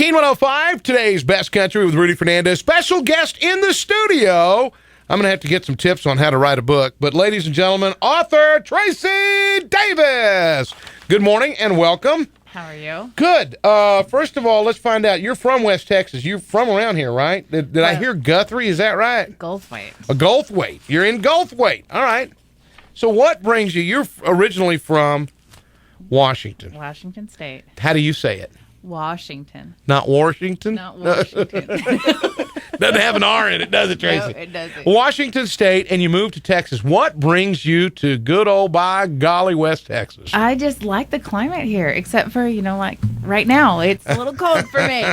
KEAN 105, today's Best Country with Rudy Fernandez. Special guest in the studio. I'm going to have to get some tips on how to write a book. But ladies and gentlemen, author Tracy Davis. Good morning and welcome. How are you? Good. First of all, let's find out. You're from West Texas. You're from around here, right? Did I hear Guthrie? Is that right? Goldthwaite. Goldthwaite. You're in Goldthwaite. All right. So what brings you? You're originally from Washington. Washington State. How do you say it? Washington. Not Washington? Not Washington. Doesn't have an R in it, does it, Tracy? No, it doesn't. Washington State, and you moved to Texas. What brings you to good old by golly West Texas? I just like the climate here, except for, like right now. It's a little cold for me.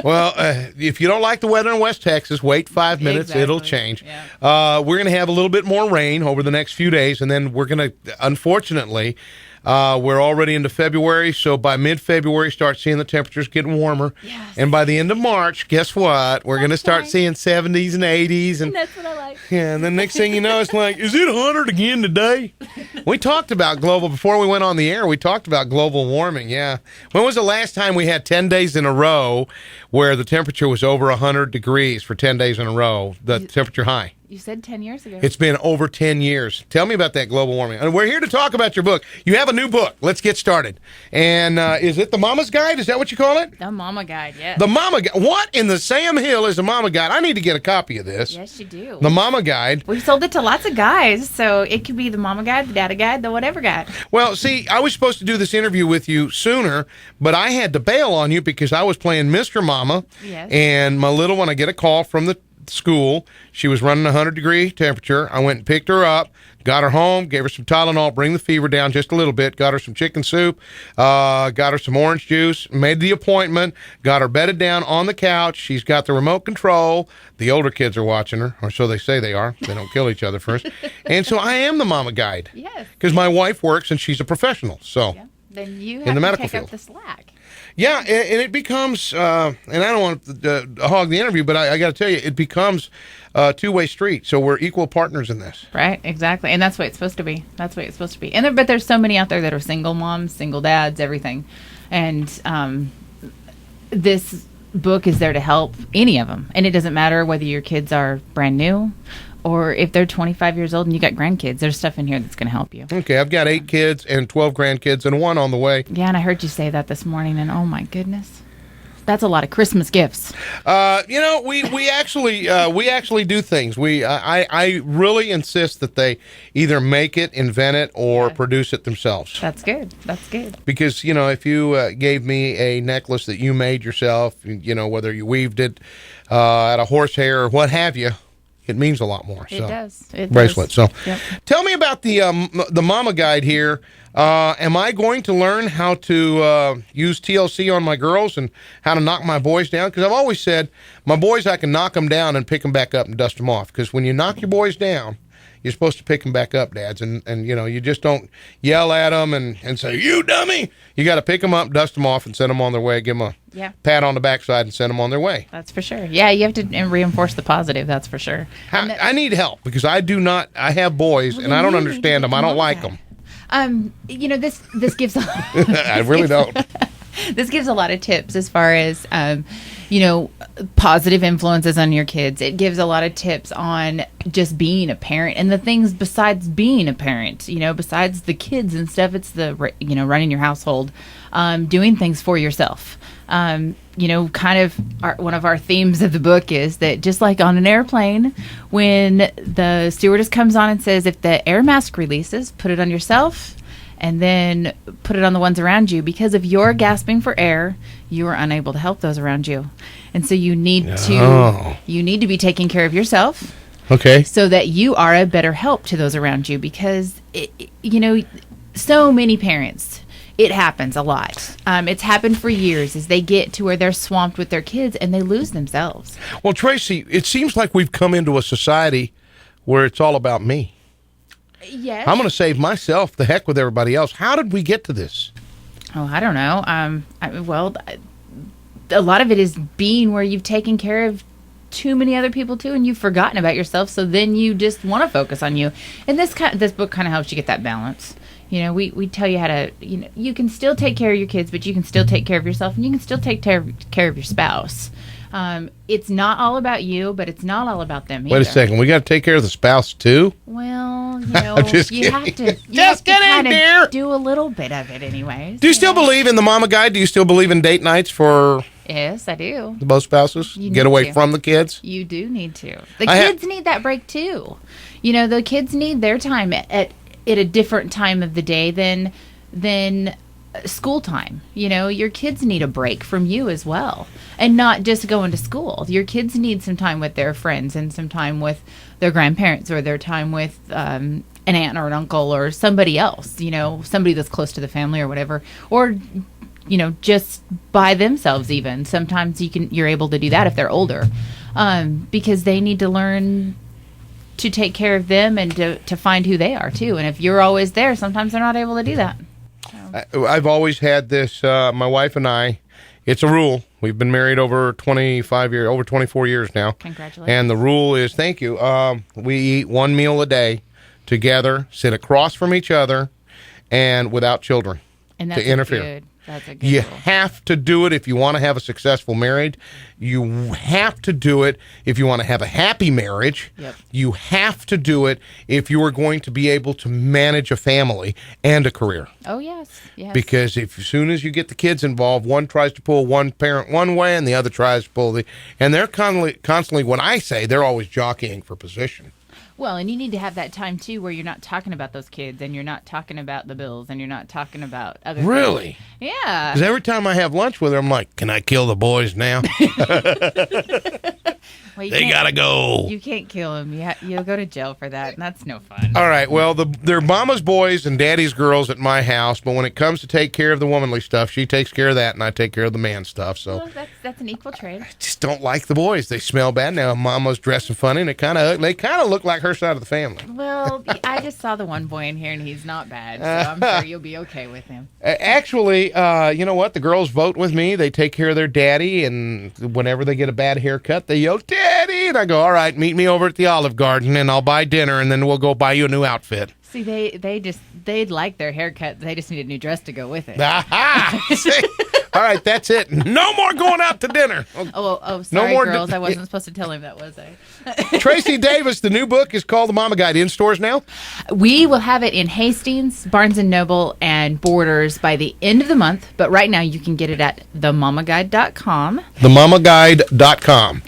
Well, if you don't like the weather in West Texas, wait 5 minutes. Exactly. It'll change. Yeah. We're going to have a little bit more rain over the next few days, and then we're going to, unfortunately, we're already into February, so by mid-February, start seeing the temperatures getting warmer. Yes. And by the end of March, guess what? We're going to start seeing 70s and 80s. And that's what I like. Yeah, and then next thing you know, it's like, is it 100 again today? We talked about before we went on the air, we talked about global warming, yeah. When was the last time we had 10 days in a row where the temperature was over 100 degrees for 10 days in a row, the temperature high? You said 10 years ago. It's been over 10 years. Tell me about that global warming. And we're here to talk about your book. You have a new book. Let's get started. And is it the Mama's Guide? Is that what you call it? The Momma Guide, yes. The Mama Guide. What in the Sam Hill is a Mama Guide? I need to get a copy of this. Yes, you do. The Mama Guide. We've sold it to lots of guys, so it could be the Mama Guide, the Dada Guide, the whatever guide. Well, see, I was supposed to do this interview with you sooner, but I had to bail on you because I was playing Mr. Mama. Yes. And my little one, I get a call from the school. She was running 100-degree temperature. I went and picked her up, got her home, gave her some Tylenol, bring the fever down just a little bit, got her some chicken soup, got her some orange juice, made the appointment, got her bedded down on the couch. She's got the remote control. The older kids are watching her, or so they say they are. They don't kill each other first. And so I am the Mama Guide. Yes. Because my wife works and she's a professional. So Yeah. Then you in the have to medical take field. up the slack. Yeah, and it becomes, and I don't want to hog the interview, but I got to tell you, it becomes a two-way street. So we're equal partners in this. Right, exactly. And that's what it's supposed to be. That's what it's supposed to be. And but there's so many out there that are single moms, single dads, everything. And this book is there to help any of them. And it doesn't matter whether your kids are brand new or if they're 25 years old and you got grandkids. There's stuff in here that's going to help you. Okay, I've got 8 kids and 12 grandkids and 1 on the way. Yeah, and I heard you say that this morning, and oh my goodness. That's a lot of Christmas gifts. We actually do things. I really insist that they either make it, invent it, or produce it themselves. That's good. That's good. Because, if you gave me a necklace that you made yourself, whether you weaved it out of horsehair or what have you, it means a lot more. It does. It bracelet. does. So, Yep. Tell me about the Mama Guide here. Am I going to learn how to use TLC on my girls and how to knock my boys down? Because I've always said my boys, I can knock them down and pick them back up and dust them off. Because when you knock your boys down, you're supposed to pick them back up, dads. And you just don't yell at them and say, you dummy. You got to pick them up, dust them off, and send them on their way. Give them a pat on the backside and send them on their way. That's for sure. Yeah, you have to reinforce the positive. That's for sure. I need help because I have boys and I don't understand them. I don't like them. This gives I really don't. This gives a lot of tips as far as positive influences on your kids. It gives a lot of tips on just being a parent and the things besides being a parent, besides the kids and stuff. It's the running your household, doing things for yourself. One of our themes of the book is that just like on an airplane, when the stewardess comes on and says, if the air mask releases, put it on yourself and then put it on the ones around you. Because if you're gasping for air, you are unable to help those around you. And so you need to be taking care of yourself. Okay. So that you are a better help to those around you. Because, so many parents, it happens a lot. It's happened for years as they get to where they're swamped with their kids and they lose themselves. Well, Tracy, it seems like we've come into a society where it's all about me. Yes. I'm going to save myself. The heck with everybody else. How did we get to this? Oh, I don't know. A lot of it is being where you've taken care of too many other people too, and you've forgotten about yourself. So then you just want to focus on you. And this book kind of helps you get that balance. We tell you how to, you can still take care of your kids, but you can still take care of yourself, and you can still take care of your spouse. It's not all about you, but it's not all about them either. Wait a second. We got to take care of the spouse too? Well, just you have to kidding, dear. Do a little bit of it anyways. Do you still believe in the Mama Guide? Do you still believe in date nights for Yes, I do. both spouses? You Get need away to. from the kids? You do need to. The kids need that break too. The kids need their time at a different time of the day than school time. Your kids need a break from you as well, and not just going to school. Your kids need some time with their friends and some time with their grandparents, or their time with an aunt or an uncle or somebody else, somebody that's close to the family or whatever, or just by themselves. Even sometimes you're able to do that if they're older, because they need to learn to take care of them and to find who they are too. And if you're always there, sometimes they're not able to do that. I've always had this, my wife and I, it's a rule. We've been married over 24 years now. Congratulations. And the rule is, thank you, we eat one meal a day together, sit across from each other, and without children And that's to interfere. That's a good You rule. have to do it if you want to have a successful marriage. You have to do it if you want to have a happy marriage. Yep. You have to do it if you are going to be able to manage a family and a career. Oh, yes. Because as soon as you get the kids involved, one tries to pull one parent one way and the other tries to pull and they're constantly, when I say, they're always jockeying for position. Well, and you need to have that time, too, where you're not talking about those kids, and you're not talking about the bills, and you're not talking about other Really? things. Yeah. Because every time I have lunch with her, I'm like, can I kill the boys now? Well, They got to go. You can't kill them. You'll go to jail for that, and that's no fun. All right, well, they're mama's boys and daddy's girls at my house, but when it comes to take care of the womanly stuff, she takes care of that, and I take care of the man stuff. So Well, that's an equal trade. I just don't like the boys. They smell bad. Now mama's dressing funny, and they kind of look like her side of the family. Well, I just saw the one boy in here, and he's not bad, so I'm sure you'll be okay with him. Actually, you know what? The girls vote with me. They take care of their daddy, and whenever they get a bad haircut, they yell, "Daddy!" And I go, "All right, meet me over at the Olive Garden, and I'll buy dinner, and then we'll go buy you a new outfit." See, they'd like their haircut. They just need a new dress to go with it. Aha! See? All right, that's it. No more going out to dinner. Oh, sorry, more girls. I wasn't supposed to tell him that, was I? Tracy Davis, the new book is called The Mama Guide. In stores now? We will have it in Hastings, Barnes & Noble, and Borders by the end of the month. But right now, you can get it at themamaguide.com. Themamaguide.com.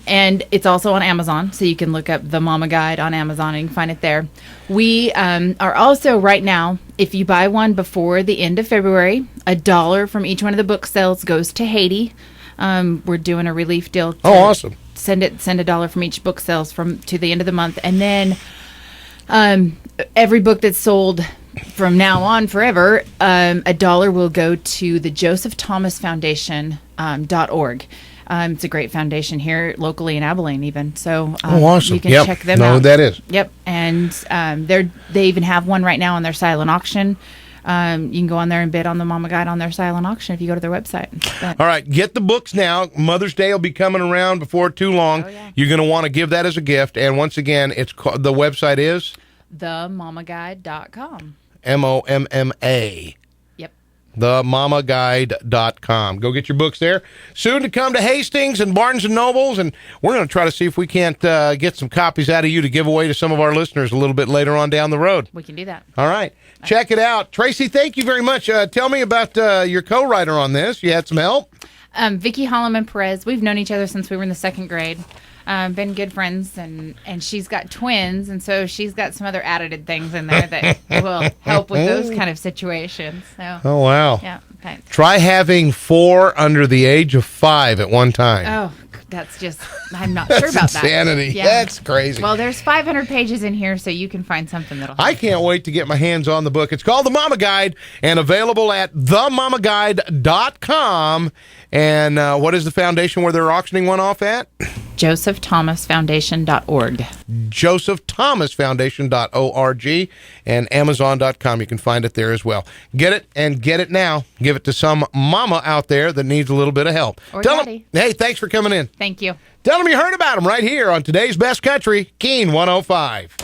And it's also on Amazon, so you can look up The Mama Guide on Amazon and you can find it there. We are also, right now, if you buy one before the end of February, $1 from each one of the book sales goes to Haiti. We're doing a relief deal. Oh, awesome. Send $1 from each book sales to the end of the month. And then every book that's sold from now on forever, $1 will go to the Joseph Thomas Foundation .org. It's a great foundation here locally in Abilene, even. So awesome. You can check them out. Know who that is. Yep. And they even have one right now on their silent auction. You can go on there and bid on the Mama Guide on their silent auction if you go to their website. All right, get the books now. Mother's Day will be coming around before too long. Oh, yeah. You're going to want to give that as a gift. And once again, the website is themamaguide.com. MOMMA. Yep. Themamaguide.com. Go get your books there. Soon to come to Hastings and Barnes & Nobles, and we're going to try to see if we can't get some copies out of you to give away to some of our listeners a little bit later on down the road. We can do that. All right. Check it out. Tracy, thank you very much. Tell me about your co-writer on this. You had some help? Vicki Holloman Perez. We've known each other since we were in the second grade. Been good friends, and she's got twins, and so she's got some other added things in there that will help with those kind of situations. So, Oh, wow. yeah. Okay. Try having 4 under the age of 5 at one time. Oh, that's just, I'm not sure about that. Insanity. Yeah. That's crazy. Well, there's 500 pages in here, so you can find something that'll help. I can't wait to get my hands on the book. It's called The Mama Guide and available at themamaguide.com. And what is the foundation where they're auctioning one off at? JosephThomasFoundation.org. JosephThomasFoundation.org and Amazon.com. You can find it there as well. Get it and get it now. Give it to some mama out there that needs a little bit of help. Or Tell daddy. them, hey, thanks for coming in. Thank you. Tell them you heard about them right here on today's Best Country, KEAN 105.